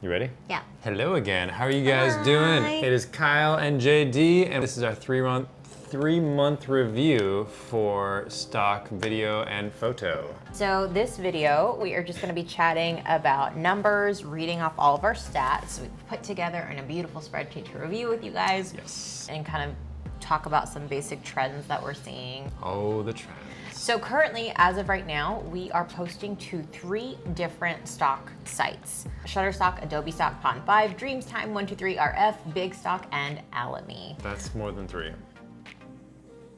You ready? Yeah. Hello again. How are you guys doing? It is Kyle and JD, and this is our three-month review for stock video and photo. So this video, we are just gonna be chatting about numbers, reading off all of our stats. We've put together in a beautiful spreadsheet to review with you guys. Yes. And kind of talk about some basic trends that we're seeing. Oh, the trends. So currently, as of right now, we are posting to 3 different stock sites: Shutterstock, Adobe Stock, Pond5, Dreamstime, One2Three RF, Bigstock, and Alamy. That's more than 3.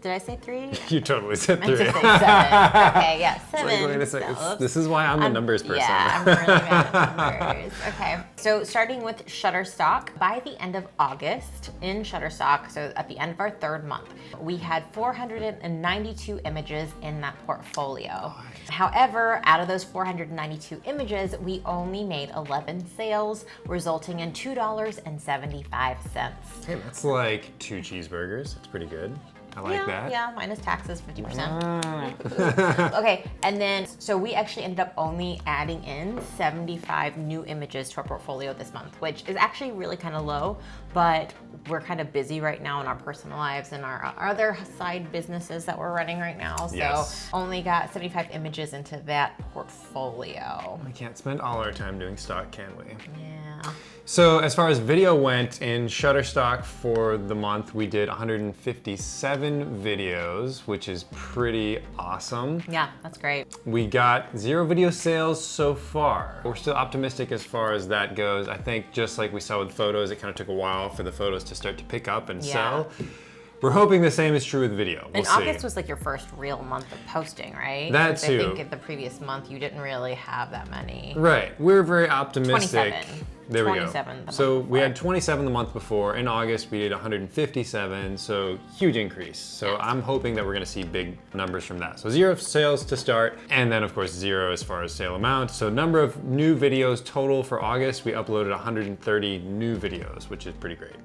Did I say 3? You totally said 3. I meant to say 7. Okay, yeah, 7. Like, wait a second. This is why I'm the numbers person. Yeah, I'm really bad at numbers. Okay, so starting with Shutterstock, by the end of August in Shutterstock, so at the end of our 3rd month, we had 492 images in that portfolio. However, out of those 492 images, we only made 11 sales, resulting in $2.75. Hey, that's like 2 cheeseburgers. It's pretty good. I like that. Yeah, minus taxes, 50%. Okay, and then, so we actually ended up only adding in 75 new images to our portfolio this month, which is actually really kind of low, but we're kind of busy right now in our personal lives and our other side businesses that we're running right now. So only got 75 images into that portfolio. We can't spend all our time doing stock, can we? Yeah. So as far as video went, in Shutterstock for the month, we did 157 videos, which is pretty awesome. Yeah, that's great. We got 0 video sales so far. We're still optimistic as far as that goes. I think just like we saw with photos, it kind of took a while for the photos to start to pick up and sell. We're hoping the same is true with video. We'll see. August was like your first real month of posting, right? That too. I think in the previous month you didn't really have that many. Right. We're very optimistic. 27. There we 27 go. So we had 27 the month before. In August, we did 157, so huge increase. So I'm hoping that we're gonna see big numbers from that. So 0 sales to start, and then of course 0 as far as sale amount. So number of new videos total for August, we uploaded 130 new videos, which is pretty great.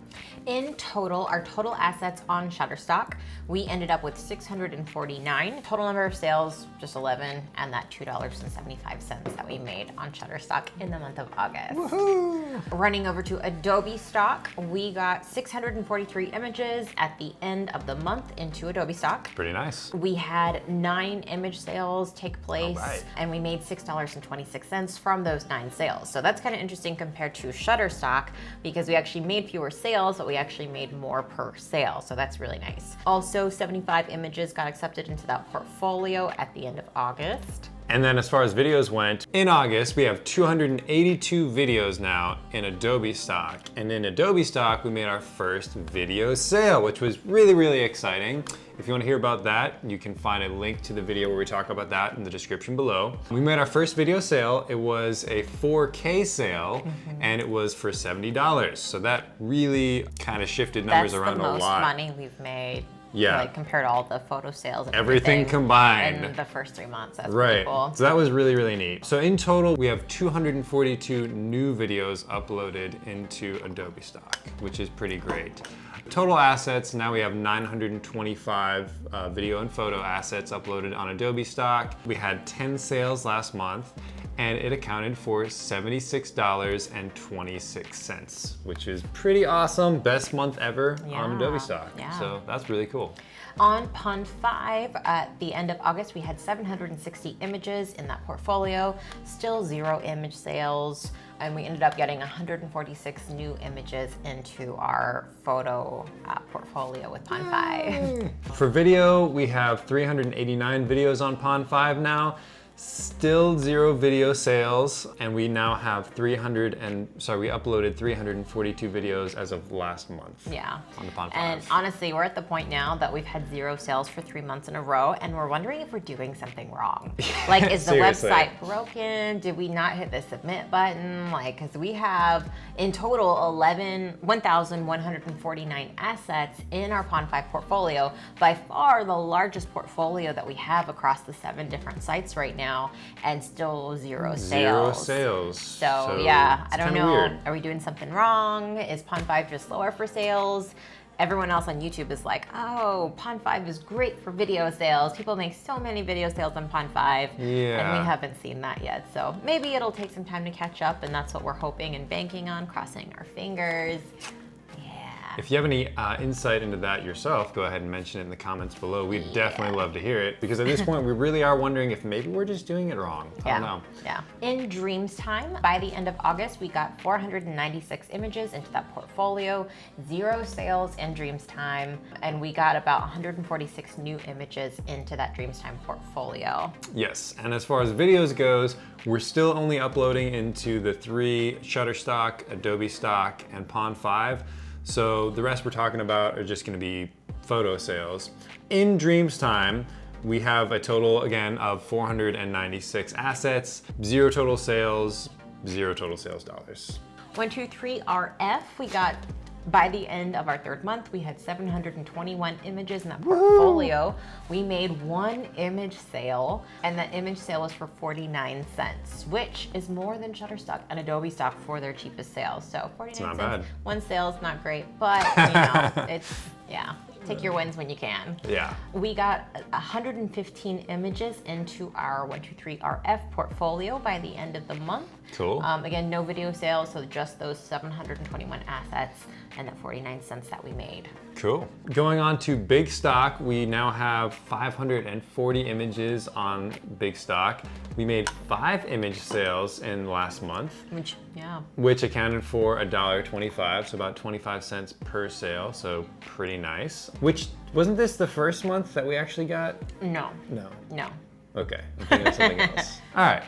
In total, our total assets on Shutterstock, we ended up with 649. Total number of sales, just 11, and that $2.75 that we made on Shutterstock in the month of August. Woohoo! Running over to Adobe Stock, we got 643 images at the end of the month into Adobe Stock. Pretty nice. We had 9 image sales take place, and we made $6.26 from those 9 sales. So that's kind of interesting compared to Shutterstock, because we actually made fewer sales, but we actually made more per sale. So that's really nice. Also, 75 images got accepted into that portfolio at the end of August. And then as far as videos went, in August, we have 282 videos now in Adobe Stock. And in Adobe Stock, we made our first video sale, which was really, really exciting. If you want to hear about that, you can find a link to the video where we talk about that in the description below. We made our first video sale. It was a 4K sale, and it was for $70. So that really kind of shifted numbers around a lot. That's the most money we've made. Yeah. Like compared to all the photo sales and everything combined in the first 3 months. That's right. Pretty cool. So that was really, really neat. So in total, we have 242 new videos uploaded into Adobe Stock, which is pretty great. Total assets, now we have 925 video and photo assets uploaded on Adobe Stock. We had 10 sales last month, and it accounted for $76.26, which is pretty awesome. Best month ever on Adobe Stock. So that's really cool. On Pond5, at the end of August, we had 760 images in that portfolio, still 0 image sales, and we ended up getting 146 new images into our photo portfolio with Pond5. For video, we have 389 videos on Pond5 now. Still 0 video sales, and we now have we uploaded 342 videos as of last month. Yeah. On the Pond5. And honestly, we're at the point now that we've had 0 sales for 3 months in a row, and we're wondering if we're doing something wrong. Like, is the website broken? Did we not hit the submit button? Like, because we have in total 1,149 assets in our Pond5 portfolio, by far the largest portfolio that we have across the 7 different sites right now. And still 0 sales. 0 sales. So yeah, I don't know. Weird. Are we doing something wrong? Is Pond5 just slower for sales? everyone else on YouTube is like, oh, Pond 5 is great for video sales. People make so many video sales on Pond 5. Yeah. And we haven't seen that yet. So maybe it'll take some time to catch up, and that's what we're hoping and banking on, crossing our fingers. If you have any insight into that yourself, go ahead and mention it in the comments below. We'd definitely love to hear it, because at this point we really are wondering if maybe we're just doing it wrong. I don't know. Yeah. In Dreamstime, by the end of August, we got 496 images into that portfolio, 0 sales in Dreamstime, and we got about 146 new images into that Dreamstime portfolio. Yes, and as far as videos goes, we're still only uploading into the 3 Shutterstock, Adobe Stock, and Pond 5. So the rest we're talking about are just gonna be photo sales. In Dreamstime, we have a total, again, of 496 assets, 0 total sales, 0 total sales dollars. 123 RF, we got, by the end of our 3rd month, we had 721 images in that portfolio. We made 1 image sale, and that image sale was for 49 cents, which is more than Shutterstock and Adobe Stock for their cheapest sales. So 49 cents, bad. 1 sale is not great, but you know, it's, yeah. Take your wins when you can. Yeah. We got 115 images into our 123 RF portfolio by the end of the month. Cool. Again, no video sales, so just those 721 assets and that 49 cents that we made. Cool. Going on to Bigstock, we now have 540 images on Bigstock. We made 5 image sales in the last month, which accounted for $1.25, so about 25 cents per sale, so pretty nice. Which, wasn't this the first month that we actually got? No. No. No. Okay, I'm thinking of something else. All right.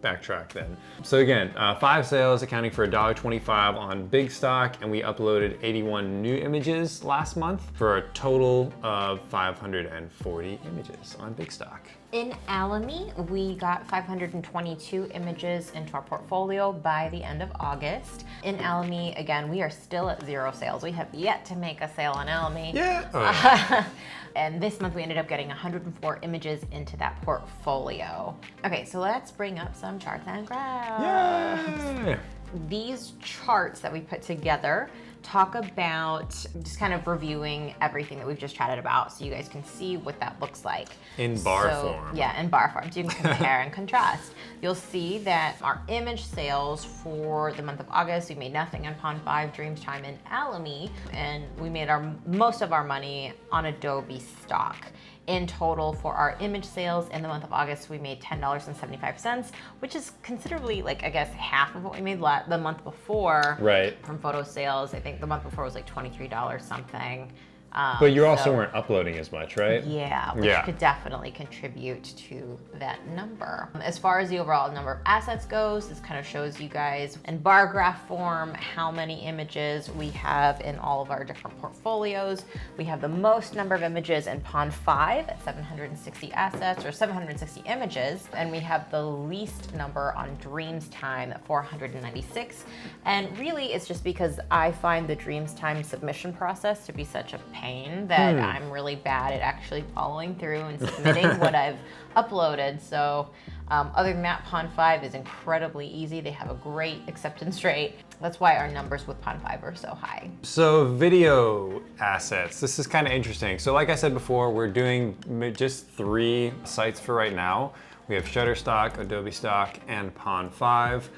Backtrack then. So again, 5 sales accounting for $1.25 on Bigstock, and we uploaded 81 new images last month for a total of 540 images on Bigstock. In Alamy, we got 522 images into our portfolio by the end of August. In Alamy, again, we are still at 0 sales. We have yet to make a sale on Alamy. Yeah. Oh. And this month we ended up getting 104 images into that portfolio. Okay, so let's bring up some charts and graphs. Yay! These charts that we put together talk about just kind of reviewing everything that we've just chatted about, so you guys can see what that looks like. In bar form. Yeah, in bar form, so you can compare and contrast. You'll see that our image sales for the month of August, we made nothing on Pond 5, Dreamstime, and Alamy, and we made most of our money on Adobe Stock. In total, for our image sales in the month of August, we made $10.75, which is considerably, like, I guess, half of what we made the month before. Right. From photo sales. I think the month before was like $23 something. But you also weren't uploading as much, right? Yeah, which could definitely contribute to that number. As far as the overall number of assets goes, this kind of shows you guys in bar graph form how many images we have in all of our different portfolios. We have the most number of images in Pond 5 at 760 assets, or 760 images, and we have the least number on Dreamstime at 496. And really, it's just because I find the Dreamstime submission process to be such a pain that I'm really bad at actually following through and submitting what I've uploaded. So other than that, Pond 5 is incredibly easy. They have a great acceptance rate. That's why our numbers with Pond 5 are so high. So video assets, this is kind of interesting. So like I said before, we're doing just 3 sites for right now. We have Shutterstock, Adobe Stock, and Pond 5.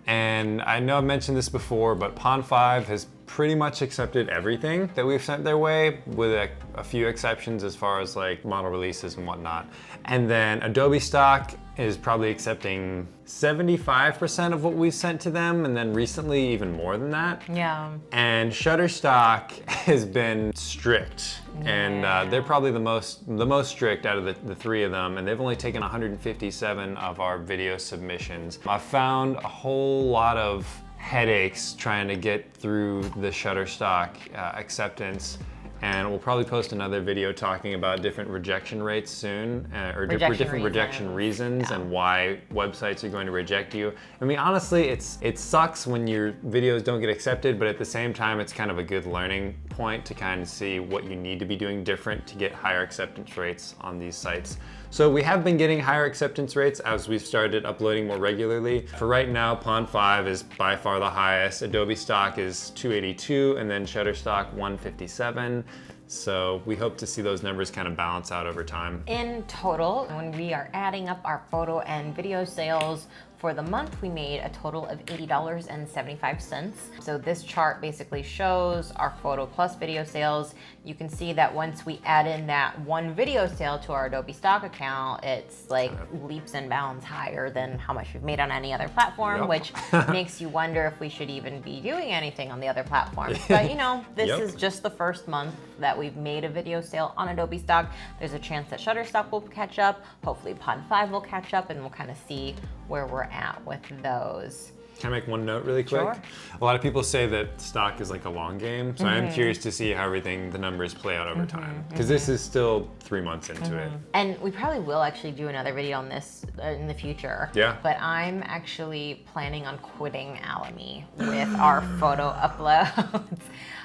And I know I've mentioned this before, but Pond 5 has pretty much accepted everything that we've sent their way, with a few exceptions as far as like model releases and whatnot. And then Adobe Stock is probably accepting 75% of what we've sent to them, and then recently even more than that. Yeah. And Shutterstock has been strict, and they're probably the most strict out of the 3 of them, and they've only taken 157 of our video submissions. I've found a whole lot of headaches trying to get through the Shutterstock acceptance, and we'll probably post another video talking about different rejection rates soon, or different rejection reasons and why websites are going to reject you. I mean, honestly, it sucks when your videos don't get accepted, but at the same time, it's kind of a good learning point to kind of see what you need to be doing different to get higher acceptance rates on these sites. So we have been getting higher acceptance rates as we've started uploading more regularly. For right now, Pond 5 is by far the highest. Adobe Stock is 282, and then Shutterstock 157. So we hope to see those numbers kind of balance out over time. In total, when we are adding up our photo and video sales for the month, we made a total of $80.75. So this chart basically shows our photo plus video sales. You can see that once we add in that one video sale to our Adobe Stock account, it's like leaps and bounds higher than how much we've made on any other platform, which makes you wonder if we should even be doing anything on the other platforms. But you know, this is just the first month that we've made a video sale on Adobe Stock. There's a chance that Shutterstock will catch up. Hopefully Pond 5 will catch up, and we'll kind of see where we're at with those. Can I make one note really quick? Sure. A lot of people say that stock is like a long game, so I am curious to see how the numbers play out over time, because this is still 3 months into it. And we probably will actually do another video on this in the future. Yeah. But I'm actually planning on quitting Alamy with our photo uploads.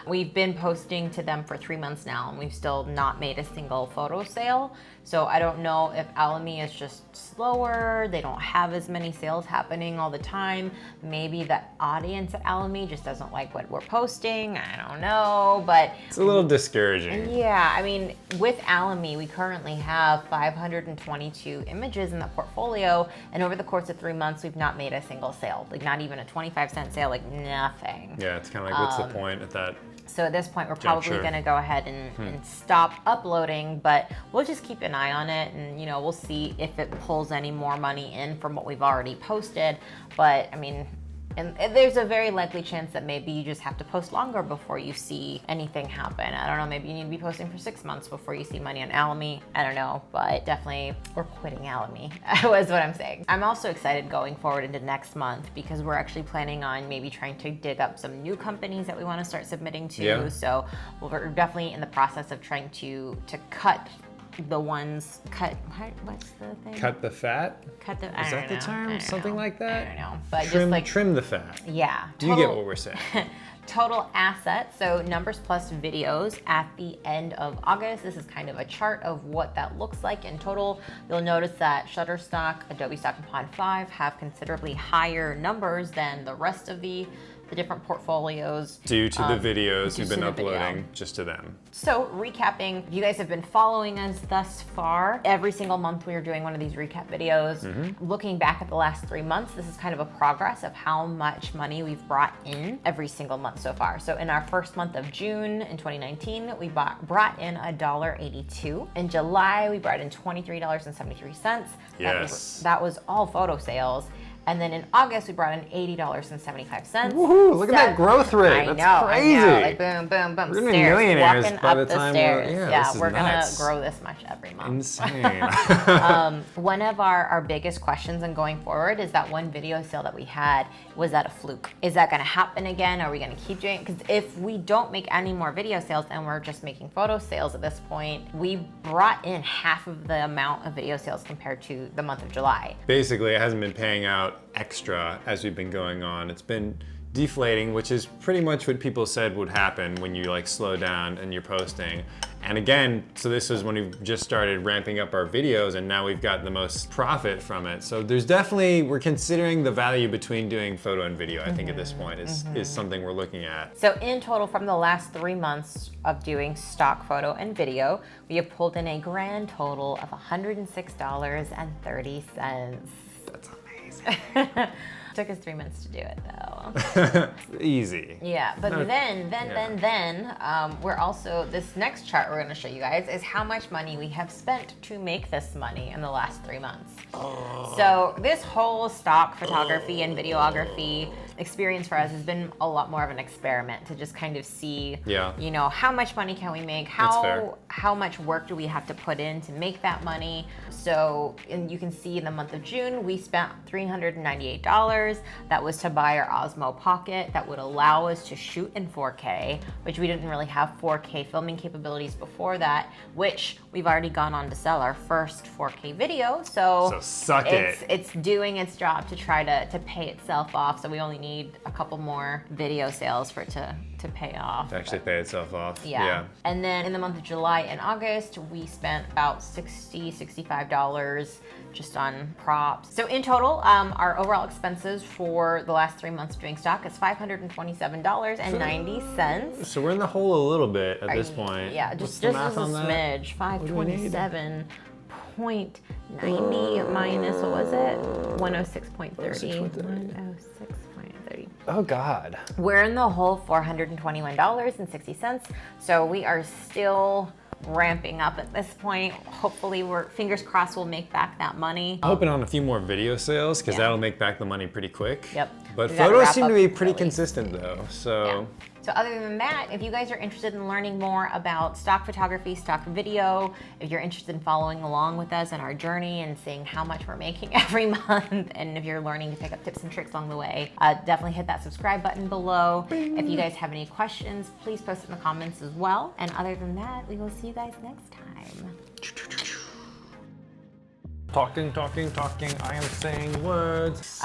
We've been posting to them for 3 months now, and we've still not made a single photo sale. So I don't know if Alamy is just slower, they don't have as many sales happening all the time. Maybe the audience at Alamy just doesn't like what we're posting, I don't know, but It's a little discouraging. yeah, I mean, with Alamy, we currently have 522 images in the portfolio, and over the course of 3 months, we've not made a single sale, like not even a 25-cent sale, like nothing. Yeah, it's kind of like, what's the point at that? So at this point, we're probably Juncture. going to go ahead and stop uploading, but we'll just keep an eye on it, and you know, we'll see if it pulls any more money in from what we've already posted. But I mean, and there's a very likely chance that maybe you just have to post longer before you see anything happen. I don't know, maybe you need to be posting for 6 months before you see money on Alamy. I don't know, but definitely we're quitting Alamy, was what I'm saying. I'm also excited going forward into next month because we're actually planning on maybe trying to dig up some new companies that we want to start submitting to. Yeah. So we're definitely in the process of trying to cut the ones, what's the thing? Cut the fat? Cut the, Is that the term? Something like that? I don't know, but Trim, just like, trim the fat. yeah. Do you get what we're saying? Total assets, so numbers plus videos at the end of August. This is kind of a chart of what that looks like in total. You'll notice that Shutterstock, Adobe Stock, and Pond 5 have considerably higher numbers than the rest of the different portfolios. Due to the videos you've been to the video. uploading just to them. So recapping, if you guys have been following us thus far, every single month we are doing one of these recap videos. Looking back at the last 3 months, this is kind of a progress of how much money we've brought in every single month so far. So in our first month of June in 2019, we brought in $1.82. In July, we brought in $23.73. Yes. That was all photo sales. And then in August, we brought in $80.75. Woohoo, look at that growth rate. That's crazy. I know. Like boom, boom, boom. We're gonna be stairs, millionaires walking by up the the time stairs. this is we're nuts. gonna grow this much every month. Insane. One of our biggest questions in going forward is that one video sale that we had, was that a fluke? Is that gonna happen again? Are we gonna keep doing it? Because if we don't make any more video sales and we're just making photo sales at this point, we brought in half of the amount of video sales compared to the month of July. Basically, it hasn't been paying out extra as we've been going on. It's been deflating, which is pretty much what people said would happen when you like slow down and you're posting. And again, so this is when we've just started ramping up our videos, and now we've got the most profit from it. So there's definitely, we're considering the value between doing photo and video, I think at this point is something we're looking at. So in total, from the last 3 months of doing stock photo and video, we have pulled in a grand total of $106.30. That's amazing. Took us 3 months to do it though. Easy. Yeah, but then, we're also, this next chart we're gonna show you guys is how much money we have spent to make this money in the last 3 months. So this whole stock photography and videography experience for us has been a lot more of an experiment to just kind of see, you know, how much money can we make, how much work do we have to put in to make that money. So, and you can see in the month of June, we spent $398. That was to buy our Osmo Pocket that would allow us to shoot in 4K, which we didn't really have 4K filming capabilities before that, which we've already gone on to sell our first 4K video. So suck it. It's doing its job to try to pay itself off. So we only need a couple more video sales for it to pay off. To actually pay itself off. Yeah. And then in the month of July and August, we spent about $65 just on props. So in total, our overall expenses for the last 3 months of Dreamstock is $527.90. So we're in the hole a little bit at this point. Yeah, What's just the as math a on that? smidge. 527.90 minus, what was it? 106.30. 106.30. Oh God. We're in the whole $421.60. So we are still ramping up at this point. Hopefully we're, fingers crossed, we'll make back that money. I'm hoping on a few more video sales because Yeah. that'll make back the money pretty quick. Yep. But We gotta photos wrap seem up to be pretty early. consistent though, so. Yeah. So other than that, if you guys are interested in learning more about stock photography, stock video, if you're interested in following along with us in our journey and seeing how much we're making every month, and if you're learning to pick up tips and tricks along the way, definitely hit that subscribe button below. Bing. If you guys have any questions, please post it in the comments as well. And other than that, we will see you guys next time. Talking, I am saying words.